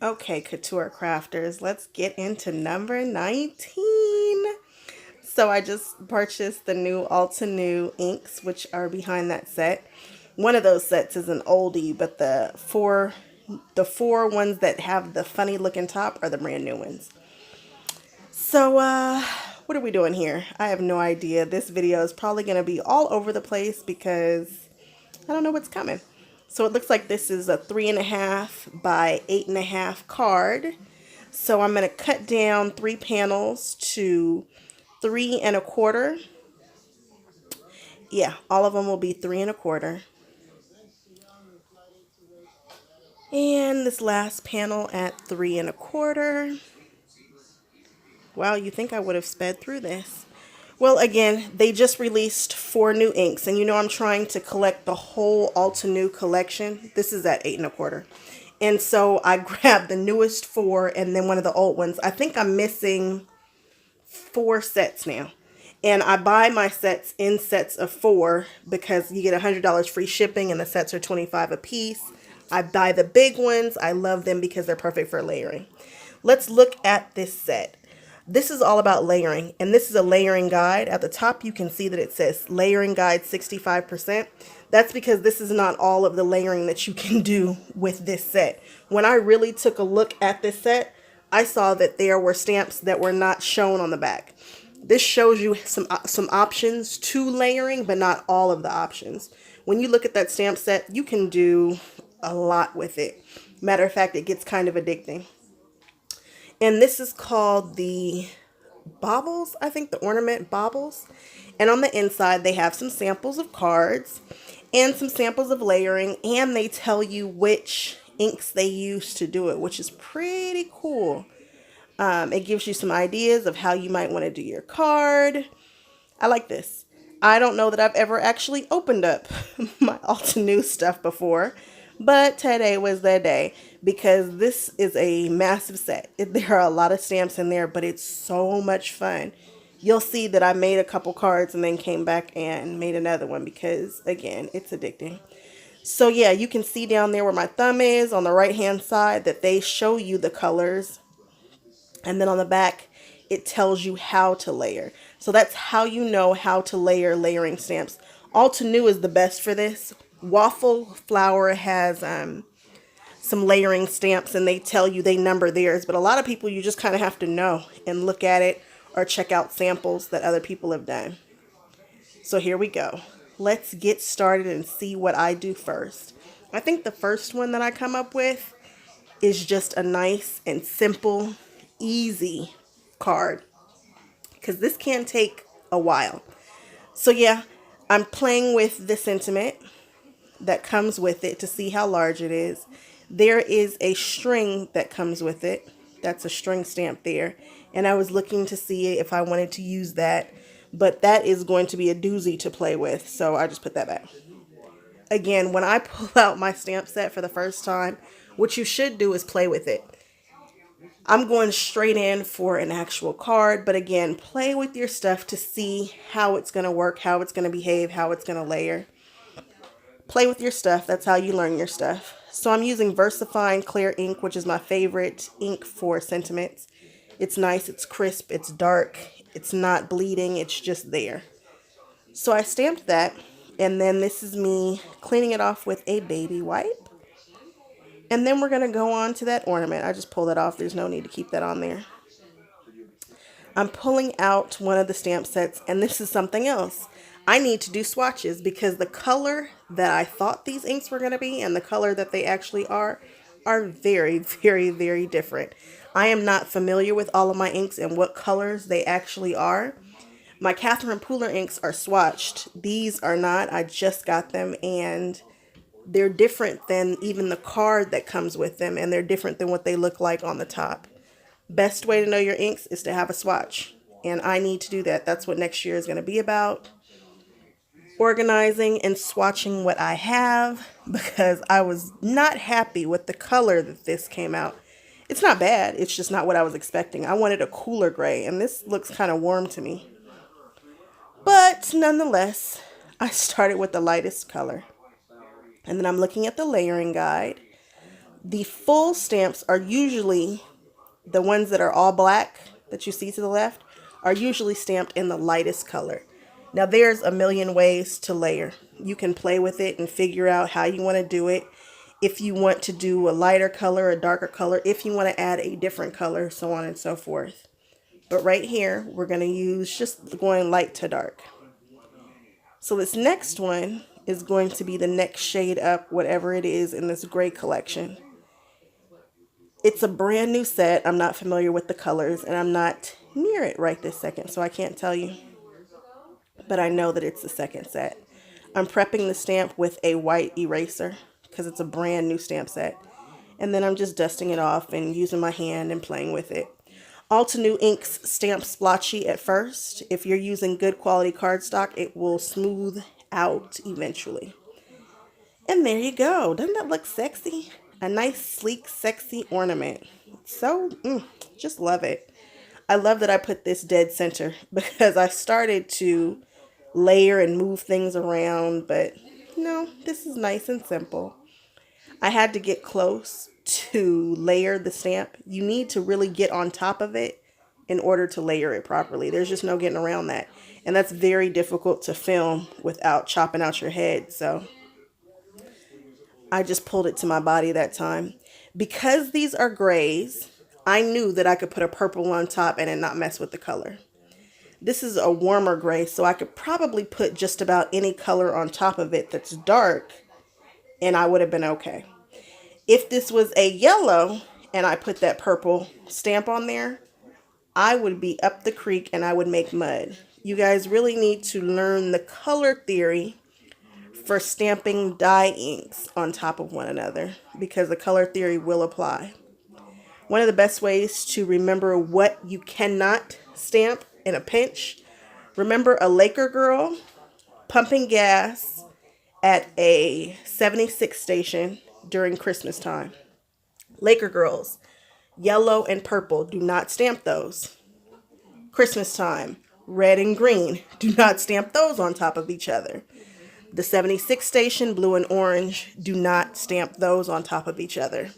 Okay, couture crafters, let's get into number 19. So I just purchased the new Altenew inks, which are behind that set. One of those sets is an oldie, but the four ones that have the funny looking top are the brand new ones. So what are we doing here? I have no idea. This video is probably going to be all over the place because I don't know what's coming. So it looks like this is a 3.5 by 8.5 card. So I'm going to cut down 3 panels to 3 1/4. Yeah, all of them will be 3 1/4. And this last panel at 3 1/4. Wow, you think I would have sped through this. Well, again, they just released 4 new inks, and you know I'm trying to collect the whole Altenew collection. This is at 8 1/4. And so I grabbed the newest 4 and then one of the old ones. I think I'm missing 4 sets now. And I buy my sets in sets of 4 because you get $100 free shipping and the sets are 25 a piece. I buy the big ones. I love them because they're perfect for layering. Let's look at this set. This is all about layering, and this is a layering guide. At the top, you can see that it says layering guide 65%. That's because this is not all of the layering that you can do with this set. When I really took a look at this set, I saw that there were stamps that were not shown on the back. This shows you some options to layering, but not all of the options. When you look at that stamp set, you can do a lot with it. Matter of fact, it gets kind of addicting. And this is called the baubles, I think, the ornament baubles. And on the inside, they have some samples of cards and some samples of layering, and they tell you which inks they use to do it, which is pretty cool. It gives you some ideas of how you might want to do your card. I like this. I don't know that I've ever actually opened up my Altenew stuff before, but today was that day because this is a massive set. There are a lot of stamps in there, but it's so much fun. You'll see that I made a couple cards and then came back and made another one because, again, it's addicting. So yeah, you can see down there where my thumb is on the right hand side that they show you the colors, and then on the back it tells you how to layer. So that's how you know how to layer layering stamps. Altenew is the best for this. Waffle Flower has some layering stamps, and they tell you, they number theirs, but a lot of people, you just kind of have to know and look at it or check out samples that other people have done. So here we go. Let's get started and see what I do first. I think the first one that I come up with is just a nice and simple, easy card, because this can take a while. So yeah, I'm playing with the sentiment that comes with it to see how large it is. There is a string that comes with it. That's a string stamp there. And I was looking to see if I wanted to use that, but that is going to be a doozy to play with, so I just put that back. Again, when I pull out my stamp set for the first time, what you should do is play with it. I'm going straight in for an actual card, but again, play with your stuff to see how it's going to work, how it's going to behave, how it's going to layer. Play with your stuff. That's how you learn your stuff. So I'm using VersaFine Clear ink, which is my favorite ink for sentiments. It's nice, it's crisp, it's dark, it's not bleeding, it's just there. So I stamped that, and then this is me cleaning it off with a baby wipe. And then we're going to go on to that ornament. I just pulled that off. There's no need to keep that on there. I'm pulling out one of the stamp sets, and this is something else. I need to do swatches because the color that I thought these inks were going to be and the color that they actually are very, very, very different. I am not familiar with all of my inks and what colors they actually are. My Catherine Pooler inks are swatched. These are not. I just got them, and they're different than even the card that comes with them, and they're different than what they look like on the top. Best way to know your inks is to have a swatch, and I need to do that. That's what next year is going to be about. Organizing and swatching what I have, because I was not happy with the color that this came out. It's not bad, it's just not what I was expecting. I wanted a cooler gray, and this looks kind of warm to me. But nonetheless, I started with the lightest color. And then I'm looking at the layering guide. The full stamps are usually the ones that are all black that you see to the left are usually stamped in the lightest color. Now there's a million ways to layer. You can play with it and figure out how you want to do it. If you want to do a lighter color, a darker color, if you want to add a different color, so on and so forth. But right here, we're going to use just going light to dark. So this next one is going to be the next shade up, whatever it is in this gray collection. It's a brand new set. I'm not familiar with the colors and I'm not near it right this second, so I can't tell you. But I know that it's the second set. I'm prepping the stamp with a white eraser because it's a brand new stamp set. And then I'm just dusting it off and using my hand and playing with it. Altenew inks stamp splotchy at first. If you're using good quality cardstock, it will smooth out eventually. And there you go. Doesn't that look sexy? A nice, sleek, sexy ornament. So, just love it. I love that I put this dead center because I started to layer and move things around, but no, this is nice and simple. I had to get close to layer the stamp. You need to really get on top of it in order to layer it properly. There's just no getting around that. And that's very difficult to film without chopping out your head. So I just pulled it to my body that time. Because these are grays, I knew that I could put a purple on top and it not mess with the color. This is a warmer gray, so I could probably put just about any color on top of it that's dark and I would have been okay. If this was a yellow and I put that purple stamp on there, I would be up the creek and I would make mud. You guys really need to learn the color theory for stamping dye inks on top of one another because the color theory will apply. One of the best ways to remember what you cannot stamp in a pinch, remember a Laker girl pumping gas at a 76 station during Christmas time. Laker girls, yellow and purple, do not stamp those. Christmas time, red and green, do not stamp those on top of each other. The 76 station, blue and orange, do not stamp those on top of each other.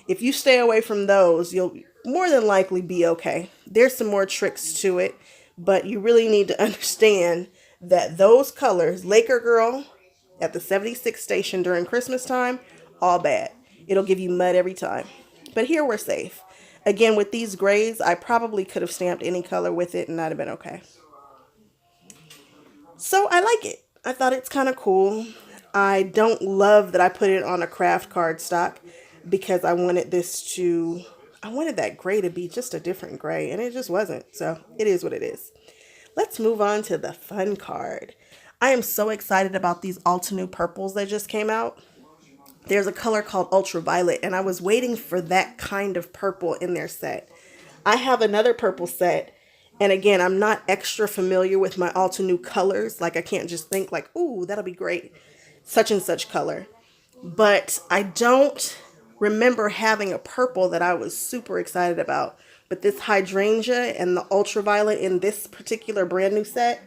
If you stay away from those, you'll more than likely be okay. There's some more tricks to it, but you really need to understand that those colors, Laker girl at the 76 station during Christmas time, all bad. It'll give you mud every time. But here we're safe. Again, with these grays, I probably could have stamped any color with it and that'd have been okay. So I like it. I thought it's kind of cool. I don't love that I put it on a craft cardstock because I wanted that gray to be just a different gray and it just wasn't. So it is what it is. Let's move on to the fun card. I am so excited about these Altenew purples that just came out. There's a color called ultraviolet and I was waiting for that kind of purple in their set. I have another purple set. And again, I'm not extra familiar with my Altenew colors. Like I can't just think like, ooh, that'll be great. Such and such color. But I don't remember having a purple that I was super excited about. But this hydrangea and the ultraviolet in this particular brand new set,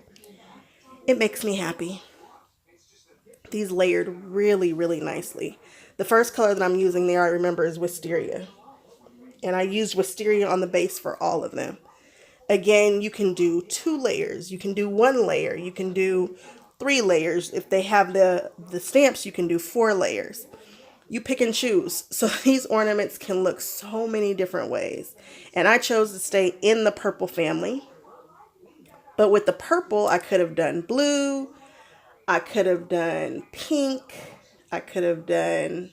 it makes me happy. These layered really, really nicely. The first color that I'm using there, I remember, is Wisteria. And I used Wisteria on the base for all of them. Again, you can do 2 layers. You can do 1 layer. You can do 3 layers. If they have the stamps, you can do 4 layers. You pick and choose. So these ornaments can look so many different ways. And I chose to stay in the purple family. But with the purple, I could have done blue. I could have done pink. I could have done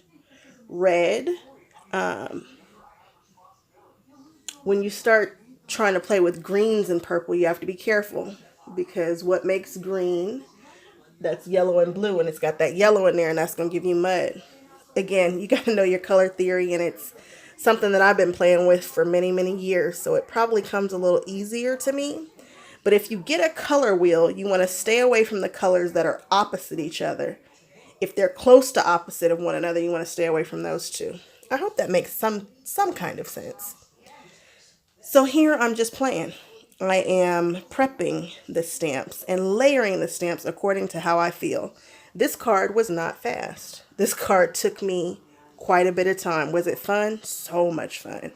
red. When you start trying to play with greens and purple, you have to be careful because what makes green, that's yellow and blue, and it's got that yellow in there and that's going to give you mud. Again, you got to know your color theory, and it's something that I've been playing with for many, many years, so it probably comes a little easier to me. But if you get a color wheel, you want to stay away from the colors that are opposite each other. If they're close to opposite of one another, you want to stay away from those two. I hope that makes some kind of sense. So here I'm just playing. I am prepping the stamps and layering the stamps according to how I feel. This card was not fast. This card took me quite a bit of time. Was it fun? So much fun.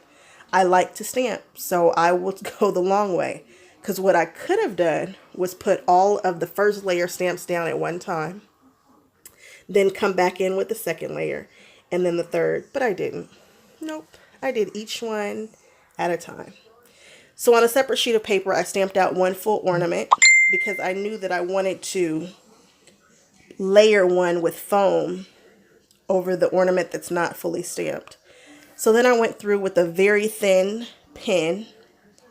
I like to stamp, so I will go the long way. Because what I could have done was put all of the first layer stamps down at one time, then come back in with the second layer, and then the third, but I didn't. Nope, I did each one at a time. So on a separate sheet of paper, I stamped out one full ornament because I knew that I wanted to layer one with foam over the ornament that's not fully stamped. So then I went through with a very thin pen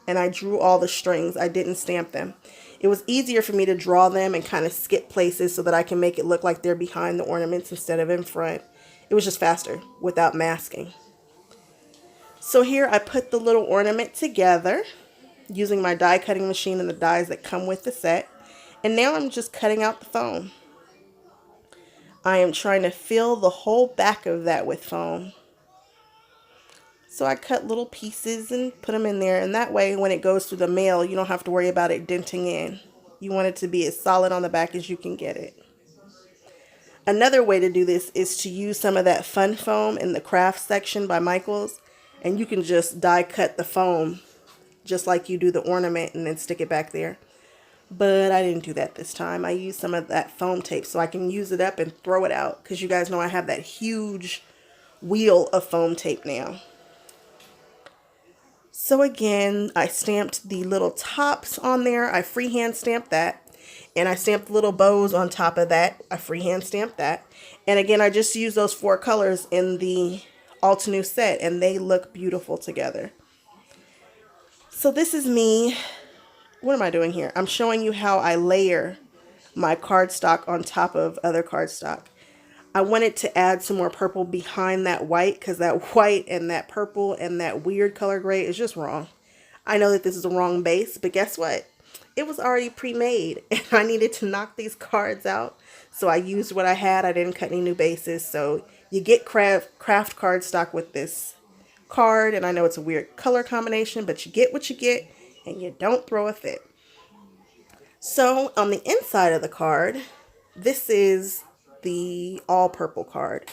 and I drew all the strings. I didn't stamp them. It was easier for me to draw them and kind of skip places so that I can make it look like they're behind the ornaments instead of in front. It was just faster without masking. So here I put the little ornament together using my die cutting machine and the dies that come with the set. And now I'm just cutting out the foam. I am trying to fill the whole back of that with foam. So I cut little pieces and put them in there, and that way when it goes through the mail, you don't have to worry about it denting in. You want it to be as solid on the back as you can get it. Another way to do this is to use some of that fun foam in the craft section by Michaels, and you can just die cut the foam just like you do the ornament and then stick it back there. But I didn't do that this time. I used some of that foam tape so I can use it up and throw it out, because you guys know I have that huge wheel of foam tape now. So again, I stamped the little tops on there. I freehand stamped that. And I stamped little bows on top of that. I freehand stamped that. And again, I just used those 4 colors in the Altenew set, and they look beautiful together. So this is me. What am I doing here? I'm showing you how I layer my cardstock on top of other cardstock. I wanted to add some more purple behind that white, because that white and that purple and that weird color gray is just wrong. I know that this is a wrong base, but guess what? It was already pre-made and I needed to knock these cards out. So I used what I had. I didn't cut any new bases. So you get craft cardstock with this card. And I know it's a weird color combination, but you get what you get and you don't throw a fit. So on the inside of the card, this is the all purple card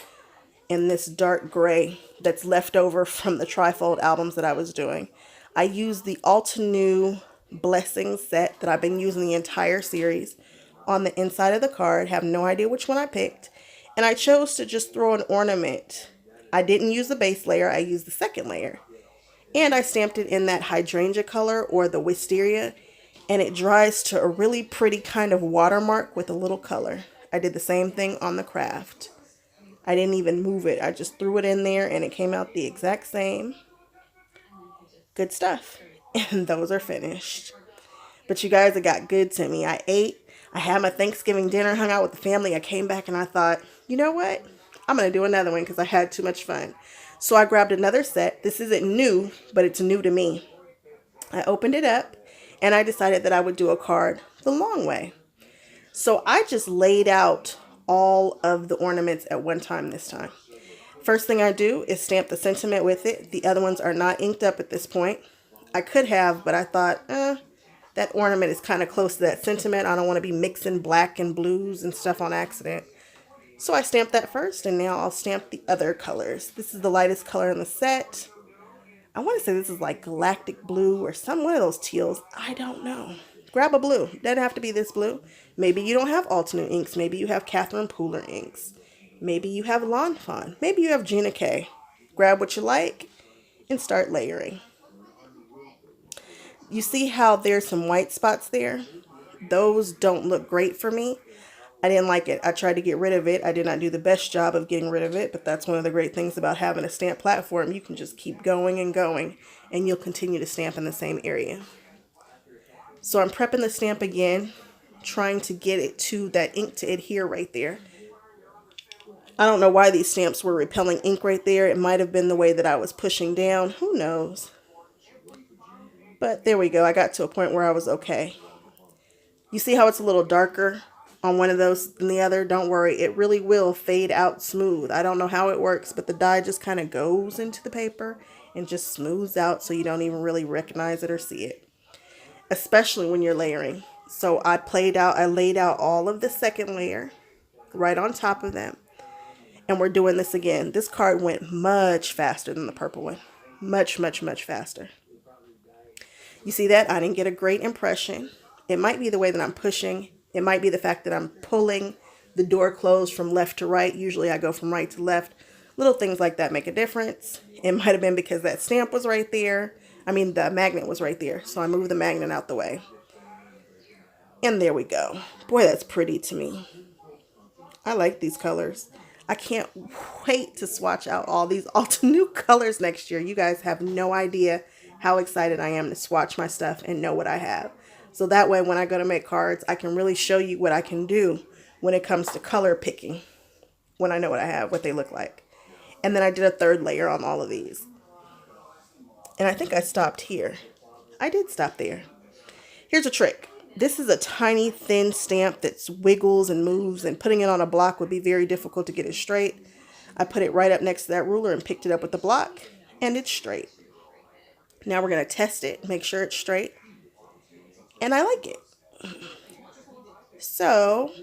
in this dark gray that's left over from the trifold albums that I was doing. I used the Altenew Blessings set that I've been using the entire series on the inside of the card. Have no idea which one I picked, and I chose to just throw an ornament. I didn't use the base layer, I used the second layer, and I stamped it in that hydrangea color or the wisteria, and it dries to a really pretty kind of watermark with a little color. I did the same thing on the craft. I didn't even move it. I just threw it in there and it came out the exact same. Good stuff. And those are finished. But you guys, it got good to me. I ate. I had my Thanksgiving dinner, hung out with the family. I came back and I thought, you know what? I'm going to do another one because I had too much fun. So I grabbed another set. This isn't new, but it's new to me. I opened it up and I decided that I would do a card the long way. So I just laid out all of the ornaments at one time this time. First thing I do is stamp the sentiment with it. The other ones are not inked up at this point. I could have, but I thought, that ornament is kind of close to that sentiment. I don't want to be mixing black and blues and stuff on accident. So I stamped that first, and now I'll stamp the other colors. This is the lightest color in the set. I want to say this is like galactic blue or one of those teals. I don't know. Grab a blue. Doesn't have to be this blue. Maybe you don't have Altenew inks. Maybe you have Catherine Pooler inks. Maybe you have Lawn Fawn. Maybe you have Gina K. Grab what you like and start layering. You see how there's some white spots there? Those don't look great for me. I didn't like it. I tried to get rid of it. I did not do the best job of getting rid of it, but that's one of the great things about having a stamp platform. You can just keep going and going, and you'll continue to stamp in the same area. So I'm prepping the stamp again, trying to get it to that ink to adhere right there. I don't know why these stamps were repelling ink right there. It might have been the way that I was pushing down. Who knows? But there we go. I got to a point where I was okay. You see how it's a little darker on one of those than the other? Don't worry. It really will fade out smooth. I don't know how it works, but the dye just kind of goes into the paper and just smooths out so you don't even really recognize it or see it. Especially when you're layering. So I laid out all of the second layer right on top of them. And we're doing this again. This card went much faster than the purple one. Much, much, much faster. You see that? I didn't get a great impression. It might be the way that I'm pushing. It might be the fact that I'm pulling the door closed from left to right. Usually I go from right to left. Little things like that make a difference. It might have been because that stamp was right there. I mean, the magnet was right there. So I moved the magnet out the way. And there we go. Boy, that's pretty to me. I like these colors. I can't wait to swatch out all these Altenew colors next year. You guys have no idea how excited I am to swatch my stuff and know what I have. So that way when I go to make cards, I can really show you what I can do when it comes to color picking. When I know what I have, what they look like. And then I did a third layer on all of these. And I think I stopped here. I did stop there. Here's a trick. This is a tiny thin stamp that wiggles and moves, and putting it on a block would be very difficult to get it straight. I put it right up next to that ruler and picked it up with the block, and it's straight. Now we're going to test it, make sure it's straight, and I like it. So,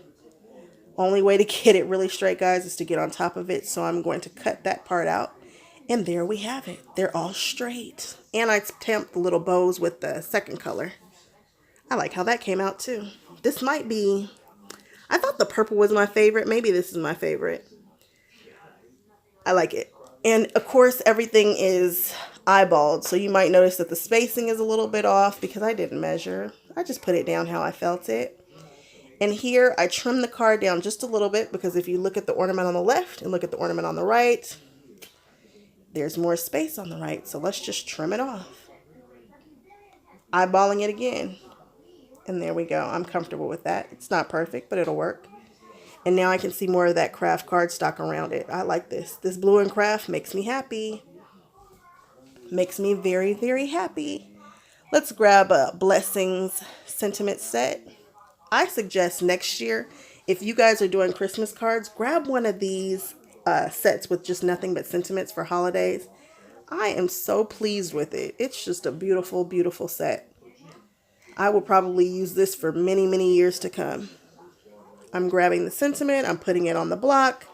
only way to get it really straight, guys, is to get on top of it, so I'm going to cut that part out, and there we have it. They're all straight, and I stamped the little bows with the second color. I like how that came out too. This might be, I thought the purple was my favorite. Maybe this is my favorite. I like it. And of course, everything is eyeballed. So you might notice that the spacing is a little bit off because I didn't measure. I just put it down how I felt it. And here I trimmed the card down just a little bit because if you look at the ornament on the left and look at the ornament on the right, there's more space on the right. So let's just trim it off. Eyeballing it again. And there we go. I'm comfortable with that. It's not perfect, but it'll work. And now I can see more of that craft cardstock around it. I like this. This blue and craft makes me happy. Makes me very, very happy. Let's grab a Blessings sentiment set. I suggest next year, if you guys are doing Christmas cards, grab one of these sets with just nothing but sentiments for holidays. I am so pleased with it. It's just a beautiful, beautiful set. I will probably use this for many, many years to come. I'm grabbing the sentiment. I'm putting it on the block.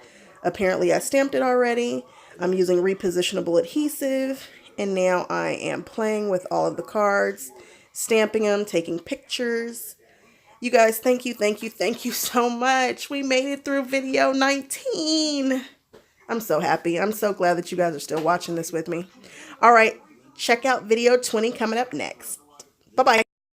Apparently I stamped it already. I'm using repositionable adhesive. And now I am playing with all of the cards, stamping them, taking pictures. You guys, thank you, thank you, thank you so much. We made it through video 19. I'm so happy. I'm so glad that you guys are still watching this with me. All right, check out video 20 coming up next. Bye-bye.